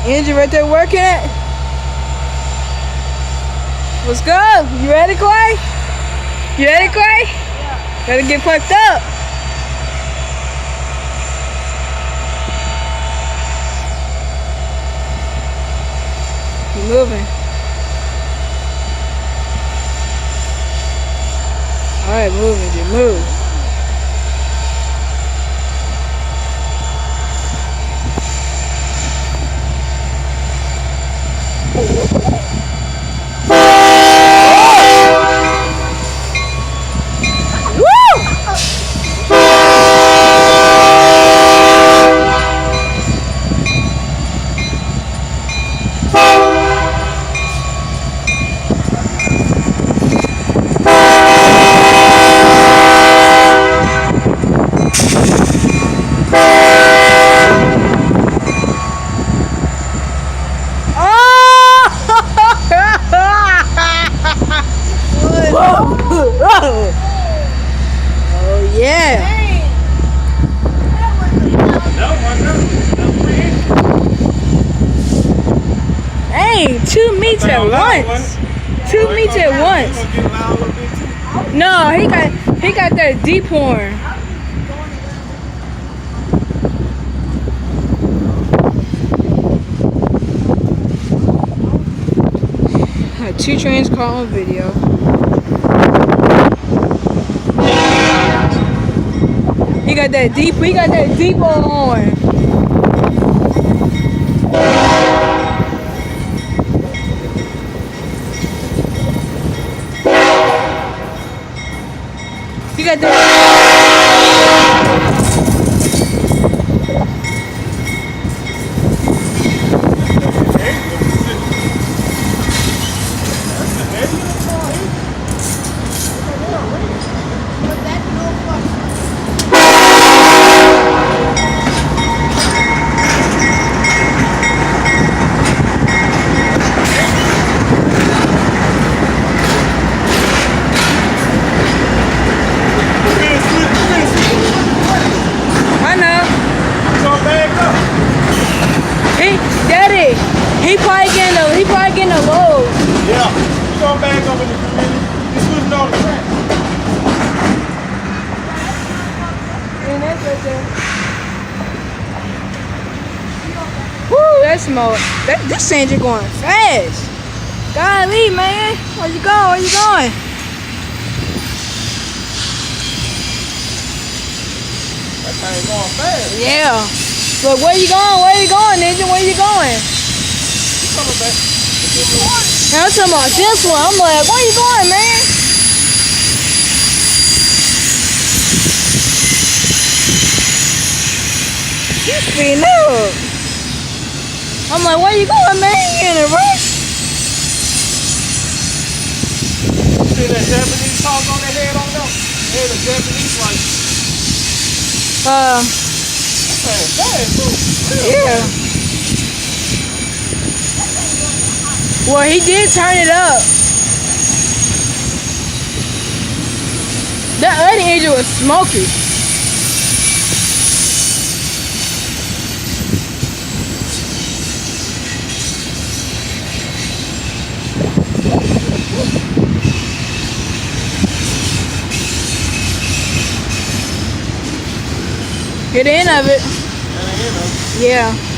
Andrew right there working it. Let's go. You ready, Quay? You ready, Quay? Yeah. Gotta get fucked up. You're moving. Alright, moving, dude. Move. Oh yeah. Hey, 2 meets at once. 2 meets at once. No, he got that deep horn. Had 2 trains caught on video. He got that deep horn. You got that. He probably getting a load. Yeah, you gonna back up in the community. He's switching on the track. And that's right there. Woo, that's smoke. This engine going fast. Golly, man. Where you going? Where you going? That thing going fast. Yeah. Look, where you going? Where you going, Ninja? Where you going? Coming back. Now I'm talking about this one. I'm like, where you going, man? He's speeding up. I'm like, where you going, man? You in a rush? See that Japanese talk on that head on them? They had a Japanese like. Fast too. Yeah. Well, he did turn it up. That other engine was smoky. Get in of it. Yeah. Yeah.